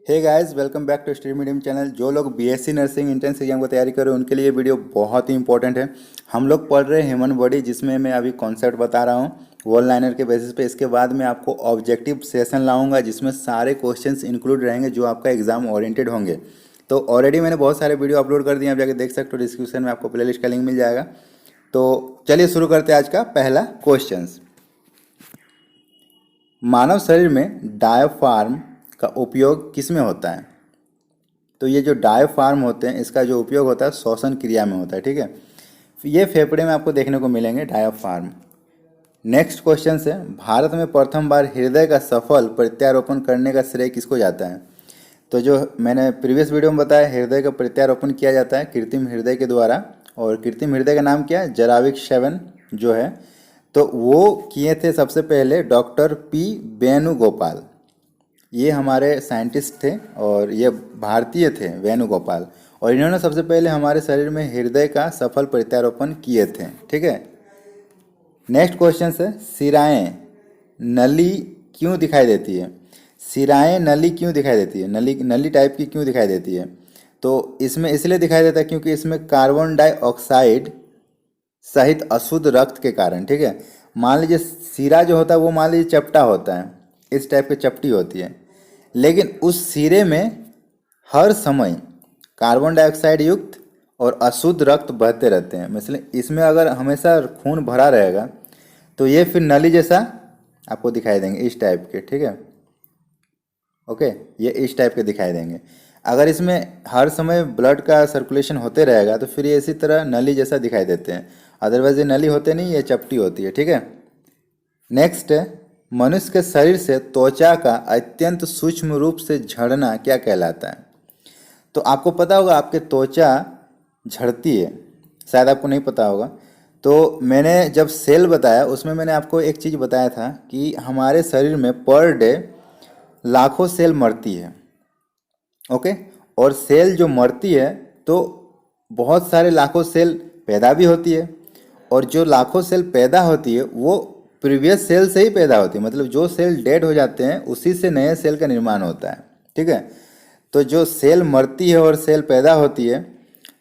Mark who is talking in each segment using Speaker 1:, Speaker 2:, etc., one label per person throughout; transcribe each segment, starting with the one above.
Speaker 1: Hey guys, welcome back to stream medium channel. जो लोग BSc nursing entrance exam को तैयारी कर रहे हैं उनके लिए वीडियो बहुत ही इंपॉर्टेंट है। हम लोग पढ़ रहे हैं ह्यूमन बॉडी, जिसमें मैं अभी कॉन्सेप्ट बता रहा हूँ वन लाइनर के बेसिस पे। इसके बाद मैं आपको ऑब्जेक्टिव सेशन लाऊंगा जिसमें सारे क्वेश्चंस इंक्लूड रहेंगे जो आपका एग्जाम ओरिएंटेड होंगे। तो ऑलरेडी मैंने बहुत सारे वीडियो अपलोड कर दिए, आप जाके देख सकते हो, डिस्क्रिप्शन में आपको प्लेलिस्ट का लिंक मिल जाएगा। तो चलिए शुरू करते हैं आज का पहला क्वेश्चन। मानव शरीर में डायाफ्राम का उपयोग किस में होता है? तो ये जो डायाफ्राम होते हैं इसका जो उपयोग होता है श्वसन क्रिया में होता है, ठीक है। ये फेफड़े में आपको देखने को मिलेंगे डायाफ्राम। नेक्स्ट क्वेश्चन है, भारत में प्रथम बार हृदय का सफल प्रत्यारोपण करने का श्रेय किसको जाता है? तो जो मैंने प्रीवियस वीडियो में बताया, हृदय का प्रत्यारोपण किया जाता है कृत्रिम हृदय के द्वारा। और कृत्रिम हृदय का नाम क्या है? जराविक 7 जो है, तो वो किए थे सबसे पहले डॉक्टर पी वेणुगोपाल। ये हमारे साइंटिस्ट थे और ये भारतीय थे, वेणुगोपाल। और इन्होंने सबसे पहले हमारे शरीर में हृदय का सफल प्रत्यारोपण किए थे, ठीक है। नेक्स्ट क्वेश्चन है, सिराएं नली क्यों दिखाई देती है? सिराएं नली क्यों दिखाई देती है? नली नली टाइप की क्यों दिखाई देती है? तो इसमें इसलिए दिखाई देता है क्योंकि इसमें कार्बन डाइऑक्साइड सहित अशुद्ध रक्त के कारण, ठीक है। मान लीजिए सीरा जो होता है वो मान लीजिए चपटा होता है, इस टाइप की चपटी होती है, लेकिन उस सीरे में हर समय कार्बन डाइऑक्साइड युक्त और अशुद्ध रक्त बहते रहते हैं। मतलब इसमें अगर हमेशा खून भरा रहेगा तो ये फिर नली जैसा आपको दिखाई देंगे, इस टाइप के, ठीक है। ओके, ये इस टाइप के दिखाई देंगे। अगर इसमें हर समय ब्लड का सर्कुलेशन होते रहेगा तो फिर ये इसी तरह नली जैसा दिखाई देते हैं। अदरवाइज ये नली होते नहीं, ये चपटी होती है, ठीक है। नेक्स्ट है, मनुष्य के शरीर से त्वचा का अत्यंत सूक्ष्म रूप से झड़ना क्या कहलाता है? तो आपको पता होगा आपके त्वचा झड़ती है, शायद आपको नहीं पता होगा। तो मैंने जब सेल बताया उसमें मैंने आपको एक चीज़ बताया था कि हमारे शरीर में पर डे लाखों सेल मरती है, ओके। और सेल जो मरती है तो बहुत सारे लाखों सेल पैदा भी होती है, और जो लाखों सेल पैदा होती है वो प्रीवियस सेल से ही पैदा होती है। मतलब जो सेल डेड हो जाते हैं उसी से नए सेल का निर्माण होता है, ठीक है। तो जो सेल मरती है और सेल पैदा होती है,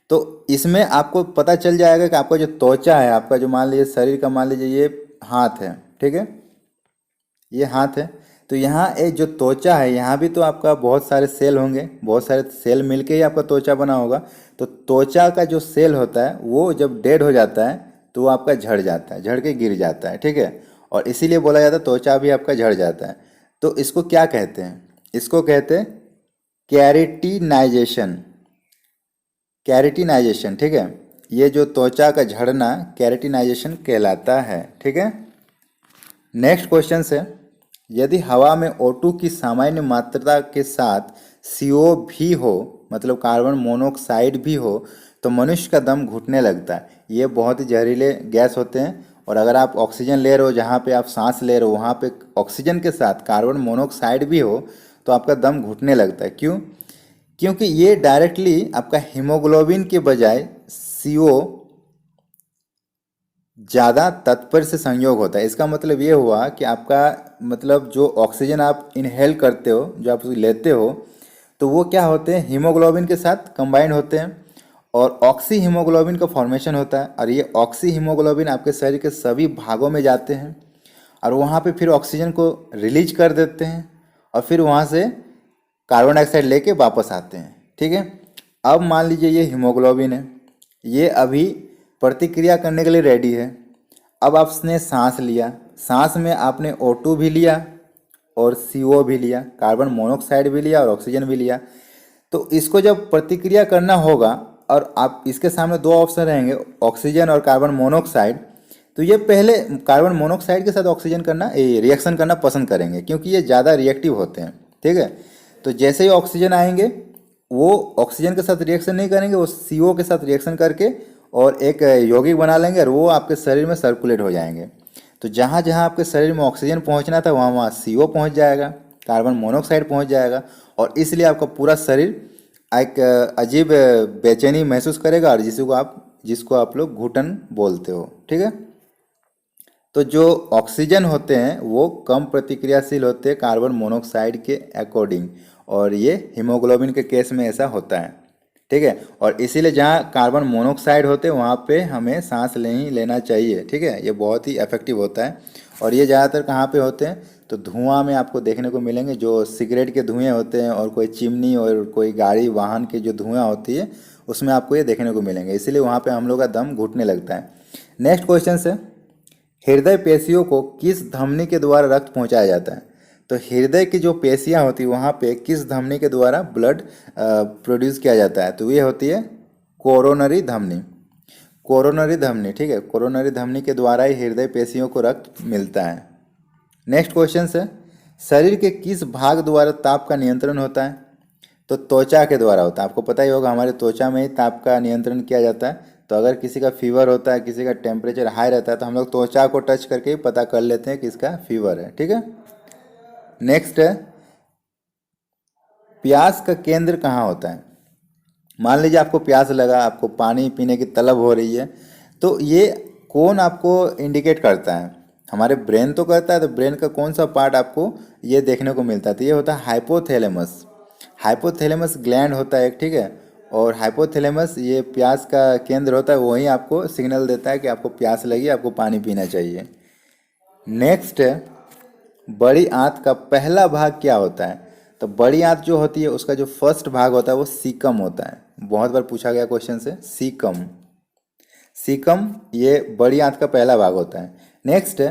Speaker 1: तो इसमें आपको पता चल जाएगा कि आपका जो त्वचा है, आपका जो मान लीजिए शरीर का, मान लीजिए ये हाथ है, ठीक है, ये हाथ है। तो यहाँ एक जो त्वचा है, यहाँ भी तो आपका बहुत सारे सेल होंगे, बहुत सारे सेल मिलके ही आपका त्वचा बना होगा। तो त्वचा का जो सेल होता है वो जब डेड हो जाता है तो वो आपका झड़ जाता है, झड़ के गिर जाता है, ठीक है। और इसीलिए बोला जाता है त्वचा भी आपका झड़ जाता है। तो इसको क्या कहते हैं? इसको कहते हैं कैरेटिनाइजेशन। कैरेटिनाइजेशन, ठीक है। ये जो त्वचा का झड़ना कैरेटिनाइजेशन कहलाता है, ठीक है। नेक्स्ट क्वेश्चन है, यदि हवा में O2 की सामान्य मात्रा के साथ CO भी हो, मतलब कार्बन मोनोऑक्साइड भी हो, तो मनुष्य का दम घुटने लगता है। ये बहुत ही जहरीले गैस होते हैं, और अगर आप ऑक्सीजन ले रहे हो, जहाँ पे आप सांस ले रहे हो वहाँ पे ऑक्सीजन के साथ कार्बन मोनोऑक्साइड भी हो तो आपका दम घुटने लगता है। क्यों? क्योंकि ये डायरेक्टली आपका हीमोग्लोबिन के बजाय CO ज़्यादा तत्पर से संयोग होता है। इसका मतलब ये हुआ कि आपका मतलब जो ऑक्सीजन आप इनहेल करते हो, जो आप लेते हो, तो वो क्या होते हैं, हीमोग्लोबिन के साथ कंबाइंड होते हैं और ऑक्सी हीमोग्लोबिन का फॉर्मेशन होता है। और ये ऑक्सी हीमोग्लोबिन आपके शरीर के सभी भागों में जाते हैं और वहाँ पे फिर ऑक्सीजन को रिलीज कर देते हैं, और फिर वहाँ से कार्बन डाइऑक्साइड लेके वापस आते हैं, ठीक है। अब मान लीजिए ये हीमोग्लोबिन है, ये अभी प्रतिक्रिया करने के लिए रेडी है। अब आपने सांस लिया, सांस में आपने O2 भी लिया और CO भी लिया, कार्बन मोनोऑक्साइड भी लिया और ऑक्सीजन भी लिया। तो इसको जब प्रतिक्रिया करना होगा और आप इसके सामने दो ऑप्शन रहेंगे, ऑक्सीजन और कार्बन मोनोऑक्साइड, तो ये पहले कार्बन मोनोऑक्साइड के साथ ऑक्सीजन करना रिएक्शन करना पसंद करेंगे क्योंकि ये ज़्यादा रिएक्टिव होते हैं, ठीक है। तो जैसे ही ऑक्सीजन आएंगे वो ऑक्सीजन के साथ रिएक्शन नहीं करेंगे, वो CO के साथ रिएक्शन करके और एक यौगिक बना लेंगे और वो आपके शरीर में सर्कुलेट हो जाएंगे। तो जहाँ जहाँ आपके शरीर में ऑक्सीजन पहुँचना था वहाँ वहाँ CO पहुँच जाएगा, कार्बन मोनोऑक्साइड पहुँच जाएगा, और इसलिए आपका पूरा शरीर एक अजीब बेचैनी महसूस करेगा, और जिसको आप लोग घुटन बोलते हो, ठीक है। तो जो ऑक्सीजन होते हैं वो कम प्रतिक्रियाशील होते हैं कार्बन मोनोऑक्साइड के अकॉर्डिंग, और ये हीमोग्लोबिन के केस में ऐसा होता है, ठीक है। और इसीलिए जहाँ कार्बन मोनोऑक्साइड होते हैं वहाँ पे हमें सांस नहीं लेना चाहिए, ठीक है। ये बहुत ही इफेक्टिव होता है। और ये ज़्यादातर कहाँ पे होते हैं, तो धुआं में आपको देखने को मिलेंगे। जो सिगरेट के धुएँ होते हैं और कोई चिमनी और कोई गाड़ी वाहन के जो धुआं होती है उसमें आपको ये देखने को मिलेंगे, इसीलिए वहाँ पे हम लोग का दम घुटने लगता है। नेक्स्ट क्वेश्चन है, हृदय पेशियों को किस धमनी के द्वारा रक्त पहुँचाया जाता है। तो हृदय की जो पेशियाँ होती है वहाँ पे किस धमनी के द्वारा ब्लड प्रोड्यूस किया जाता है, तो ये होती है कोरोनरी धमनी। कोरोनरी धमनी, ठीक है, कोरोनरी धमनी के द्वारा ही हृदय पेशियों को रक्त मिलता है। नेक्स्ट क्वेश्चन है, शरीर के किस भाग द्वारा ताप का नियंत्रण होता है। तो त्वचा के द्वारा होता है। आपको पता ही होगा हमारे त्वचा में ही ताप का नियंत्रण किया जाता है। तो अगर किसी का फीवर होता है, किसी का टेम्परेचर हाई रहता है, तो हम लोग त्वचा को टच करके ही पता कर लेते हैं कि इसका फीवर है, ठीक है। नेक्स्ट है, प्यास का केंद्र कहाँ होता है। मान लीजिए आपको प्यास लगा, आपको पानी पीने की तलब हो रही है, तो ये कौन आपको इंडिकेट करता है। हमारे ब्रेन तो करता है, तो ब्रेन का कौन सा पार्ट आपको ये देखने को मिलता है, तो ये होता है हाइपोथैलेमस। हाइपोथैलेमस ग्लैंड होता है एक, ठीक है। और हाइपोथैलेमस ये प्यास का केंद्र होता है, वही आपको सिग्नल देता है कि आपको प्यास लगी, आपको पानी पीना चाहिए। नेक्स्ट है, बड़ी आंत का पहला भाग क्या होता है। तो बड़ी आंत जो होती है उसका जो फर्स्ट भाग होता है वो सीकम होता है। बहुत बार पूछा गया क्वेश्चन से, सीकम। सीकम ये बड़ी आंत का पहला भाग होता है। नेक्स्ट है,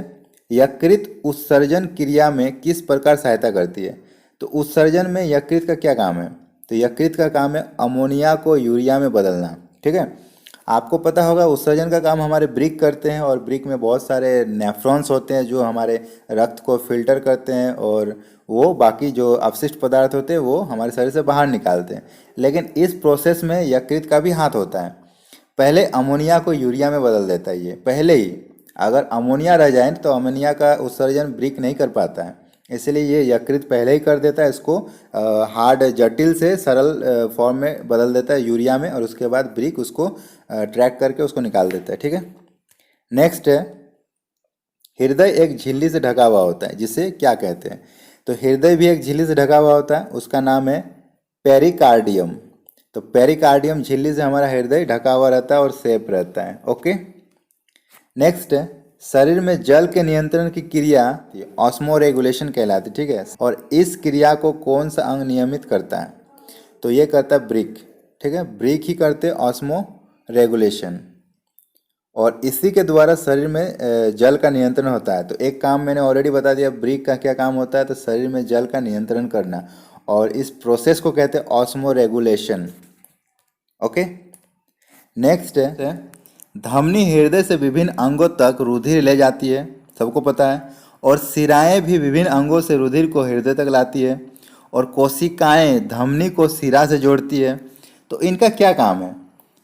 Speaker 1: यकृत उत्सर्जन क्रिया में किस प्रकार सहायता करती है। तो उत्सर्जन में यकृत का क्या काम है, तो यकृत का काम है अमोनिया को यूरिया में बदलना, ठीक है। आपको पता होगा उत्सर्जन का काम हमारे ब्रिक करते हैं, और ब्रिक में बहुत सारे नेफ्रॉन्स होते हैं जो हमारे रक्त को फिल्टर करते हैं, और वो बाकी जो अपशिष्ट पदार्थ होते हैं वो हमारे शरीर से बाहर निकालते हैं। लेकिन इस प्रोसेस में यकृत का भी हाथ होता है। पहले अमोनिया को यूरिया में बदल देता है ये पहले ही। अगर अमोनिया रह जाए तो अमोनिया का उत्सर्जन ब्रिक नहीं कर पाता है, इसलिए ये यकृत पहले ही कर देता है, इसको हार्ड जटिल से सरल फॉर्म में बदल देता है यूरिया में, और उसके बाद ब्रिक उसको ट्रैक करके उसको निकाल देता है, ठीक है। नेक्स्ट है, हृदय एक झिल्ली से ढका हुआ होता है, जिसे क्या कहते हैं। तो हृदय भी एक झिल्ली से ढका हुआ होता है, उसका नाम है पेरिकार्डियम। तो पेरिकार्डियम झिल्ली से हमारा हृदय ढका हुआ रहता है और सेफ रहता है, ओके। नेक्स्ट है, शरीर में जल के नियंत्रण की क्रिया ऑस्मो रेगुलेशन कहलाती है, ठीक है। और इस क्रिया को कौन सा अंग नियमित करता है, तो ये करता है ब्रिक, ठीक है। ब्रिक ही करते हैं ऑस्मो रेगुलेशन, और इसी के द्वारा शरीर में जल का नियंत्रण होता है। तो एक काम मैंने ऑलरेडी बता दिया, ब्रिक का क्या काम होता है, तो शरीर में जल का नियंत्रण करना, और इस प्रोसेस को कहते हैं ऑस्मो रेगुलेशन, ओके। नेक्स्ट है, धमनी हृदय से विभिन्न अंगों तक रुधिर ले जाती है, सबको पता है। और शिराएं भी विभिन्न अंगों से रुधिर को हृदय तक लाती है। और कोशिकाएं धमनी को शिरा से जोड़ती है। तो इनका क्या काम है,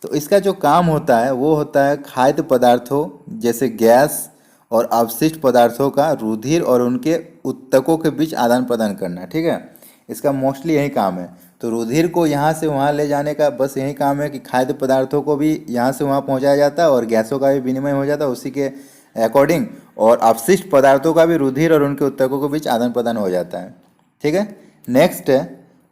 Speaker 1: तो इसका जो काम होता है वो होता है खाद्य पदार्थों जैसे गैस और अवशिष्ट पदार्थों का रुधिर और उनके ऊतकों के बीच आदान प्रदान करना, ठीक है। इसका मोस्टली यही काम है। तो रुधिर को यहाँ से वहाँ ले जाने का बस यही काम है कि खाद्य पदार्थों को भी यहाँ से वहाँ पहुँचाया जाता है, और गैसों का भी विनिमय हो जाता है उसी के अकॉर्डिंग, और अपशिष्ट पदार्थों का भी रुधिर और उनके ऊतकों के बीच आदान प्रदान हो जाता है, ठीक है। नेक्स्ट है,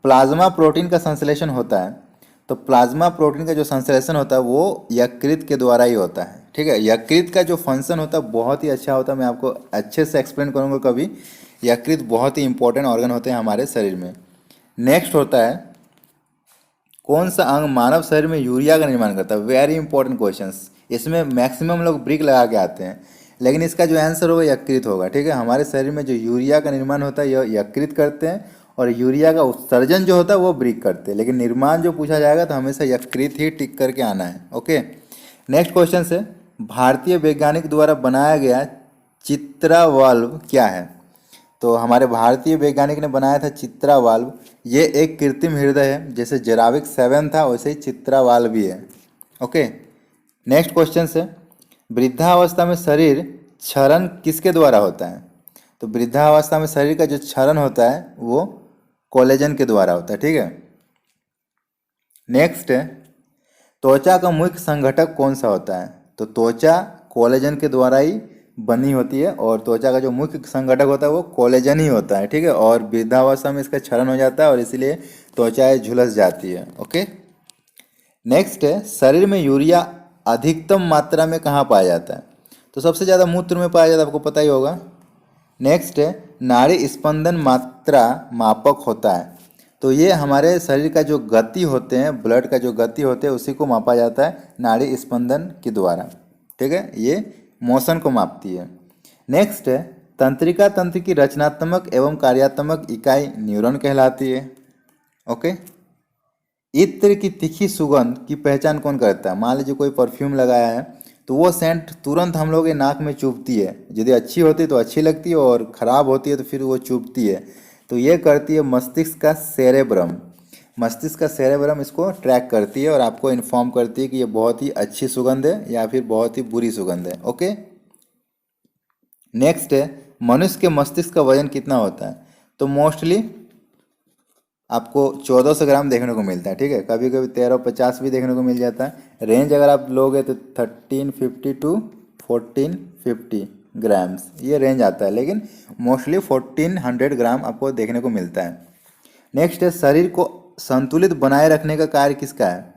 Speaker 1: प्लाज्मा प्रोटीन का संश्लेषण होता है। तो प्लाज्मा प्रोटीन का जो संश्लेषण होता है वो यकृत के द्वारा ही होता है, ठीक है। यकृत का जो फंक्शन होता है बहुत ही अच्छा होता है, मैं आपको अच्छे से एक्सप्लेन करूँगा कभी। यकृत बहुत ही इंपॉर्टेंट ऑर्गन होते हैं हमारे शरीर में। नेक्स्ट होता है, कौन सा अंग मानव शरीर में यूरिया का निर्माण करता है। वेरी इंपॉर्टेंट क्वेश्चंस, इसमें मैक्सिमम लोग ब्रिक लगा के आते हैं, लेकिन इसका जो आंसर होगा यकृत होगा, ठीक है। हमारे शरीर में जो यूरिया का निर्माण होता है यह यकृत करते हैं, और यूरिया का उत्सर्जन जो होता है वो ब्रिक करते हैं, लेकिन निर्माण जो पूछा जाएगा तो हमेशा यकृत ही टिक करके आना है, ओके। नेक्स्ट क्वेश्चन है, भारतीय वैज्ञानिक द्वारा बनाया गया चित्रा वाल्व क्या है। तो हमारे भारतीय वैज्ञानिक ने बनाया था चित्रा वाल्व। ये एक कृत्रिम हृदय है, जैसे जेराविक 7 था वैसे ही चित्रा वाल्व भी है, ओके। नेक्स्ट क्वेश्चन है, वृद्धावस्था में शरीर क्षरण किसके द्वारा होता है। तो वृद्धावस्था में शरीर का जो क्षरण होता है वो कोलेजन के द्वारा होता है, ठीक है। नेक्स्ट है, त्वचा का मुख्य संघटक कौन सा होता है। तो त्वचा कोलेजन के द्वारा ही बनी होती है और त्वचा का जो मुख्य संगठक होता है वो कोलेजन ही होता है, ठीक है। और वृद्धावस्था में इसका क्षरण हो जाता है और इसीलिए त्वचा झुलस जाती है। ओके, नेक्स्ट है शरीर में यूरिया अधिकतम मात्रा में कहाँ पाया जाता है? तो सबसे ज़्यादा मूत्र में पाया जाता है, आपको पता ही होगा। नेक्स्ट है नाड़ी स्पंदन मात्रा मापक होता है। तो ये हमारे शरीर का जो गति होते हैं, ब्लड का जो गति होते हैं, उसी को मापा जाता है नाड़ी स्पंदन के द्वारा, ठीक है। ये मोशन को मापती है। नेक्स्ट है तंत्रिका तंत्र की रचनात्मक एवं कार्यात्मक इकाई न्यूरॉन कहलाती है। ओके, इत्र की तीखी सुगंध की पहचान कौन करता है? मान लीजिए कोई परफ्यूम लगाया है तो वो सेंट तुरंत हम लोग के नाक में चुभती है। यदि अच्छी होती है तो अच्छी लगती है और ख़राब होती है तो फिर वो चुभती है। तो ये करती है मस्तिष्क का सेरेब्रम। मस्तिष्क का सेरेब्रम इसको ट्रैक करती है और आपको इन्फॉर्म करती है कि ये बहुत ही अच्छी सुगंध है या फिर बहुत ही बुरी सुगंध है। ओके, नेक्स्ट है मनुष्य के मस्तिष्क का वजन कितना होता है? तो मोस्टली आपको 1400 ग्राम देखने को मिलता है, ठीक है। कभी कभी 1350 भी देखने को मिल जाता है। रेंज अगर आप लोगे तो 1350 टू 1450 ग्राम्स ये रेंज आता है, लेकिन मोस्टली 1400 ग्राम आपको देखने को मिलता है। नेक्स्ट है शरीर को संतुलित बनाए रखने का कार्य किसका है?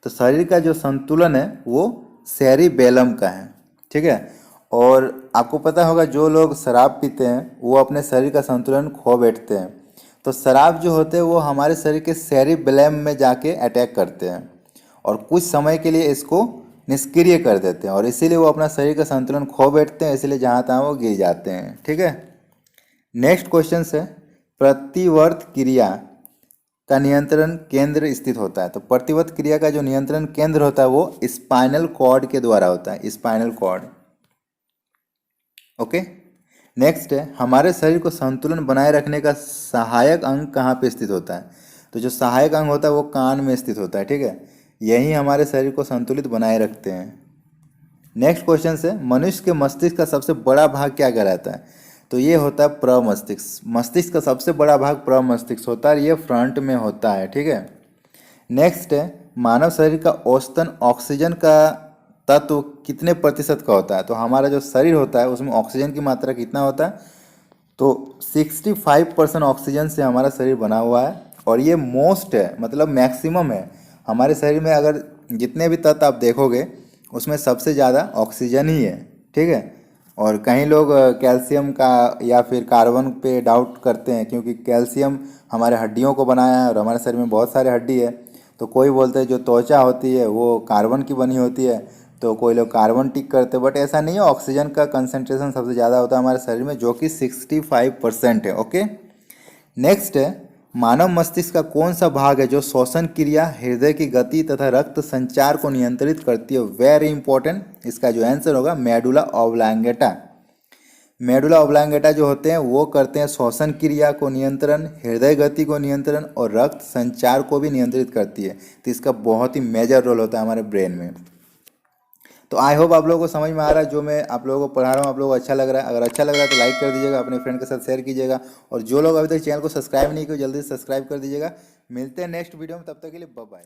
Speaker 1: तो शरीर का जो संतुलन है वो सेरिबेलम का है, ठीक है। और आपको पता होगा जो लोग शराब पीते हैं वो अपने शरीर का संतुलन खो बैठते हैं। तो शराब जो होते हैं वो हमारे शरीर के सेरिबेलम में जाके अटैक करते हैं और कुछ समय के लिए इसको निष्क्रिय कर देते हैं और इसीलिए वो अपना शरीर का संतुलन खो बैठते हैं, इसीलिए जहाँ तहाँ वो गिर जाते हैं, ठीक है। नेक्स्ट क्वेश्चन है प्रतिवर्त क्रिया का नियंत्रण केंद्र स्थित होता है। तो प्रतिवर्त क्रिया का जो नियंत्रण केंद्र होता है वो स्पाइनल कॉर्ड के द्वारा होता है, स्पाइनल कॉर्ड। ओके, नेक्स्ट है हमारे शरीर को संतुलन बनाए रखने का सहायक अंग कहाँ पे स्थित होता है? तो जो सहायक अंग होता है वो कान में स्थित होता है, ठीक है। यही हमारे शरीर को संतुलित बनाए रखते हैं। नेक्स्ट क्वेश्चन है मनुष्य के मस्तिष्क का सबसे बड़ा भाग क्या कहलाता है? तो ये होता है प्रमस्तिष्क। मस्तिष्क का सबसे बड़ा भाग प्रमस्तिष्क होता है, ये फ्रंट में होता है, ठीक है। नेक्स्ट है मानव शरीर का औसतन ऑक्सीजन का तत्व कितने प्रतिशत का होता है? तो हमारा जो शरीर होता है उसमें ऑक्सीजन की मात्रा कितना होता है? तो 65% ऑक्सीजन से हमारा शरीर बना हुआ है और ये मोस्ट है, मतलब मैक्सिमम है। हमारे शरीर में अगर जितने भी तत्व आप देखोगे उसमें सबसे ज़्यादा ऑक्सीजन ही है, ठीक है। और कहीं लोग कैल्शियम का या फिर कार्बन पे डाउट करते हैं, क्योंकि कैल्शियम हमारे हड्डियों को बनाया है और हमारे शरीर में बहुत सारे हड्डी है। तो कोई बोलते हैं जो त्वचा होती है वो कार्बन की बनी होती है, तो कोई लोग कार्बन टिक करते हैं, बट ऐसा नहीं है। ऑक्सीजन का कंसंट्रेशन सबसे ज़्यादा होता है हमारे शरीर में, जो कि 65% है। ओके, नेक्स्ट है मानव मस्तिष्क का कौन सा भाग है जो श्वसन क्रिया, हृदय की गति तथा रक्त संचार को नियंत्रित करती है? वेरी इंपॉर्टेंट, इसका जो आंसर होगा मेडुला ऑब्लांगेटा। मेडुला ऑब्लांगेटा जो होते हैं वो करते हैं श्वसन क्रिया को नियंत्रण, हृदय गति को नियंत्रण और रक्त संचार को भी नियंत्रित करती है। तो इसका बहुत ही मेजर रोल होता है हमारे ब्रेन में। तो आई होप आप लोगों को समझ में आ रहा है जो मैं आप लोगों को पढ़ा रहा हूँ, आप लोगों को अच्छा लग रहा है। अगर अच्छा लग रहा है तो लाइक कर दीजिएगा, अपने फ्रेंड के साथ शेयर कीजिएगा और जो लोग अभी तक चैनल को सब्सक्राइब नहीं किए जल्दी से सब्सक्राइब कर दीजिएगा। मिलते हैं नेक्स्ट वीडियो में, तब तक के लिए बाय बाय।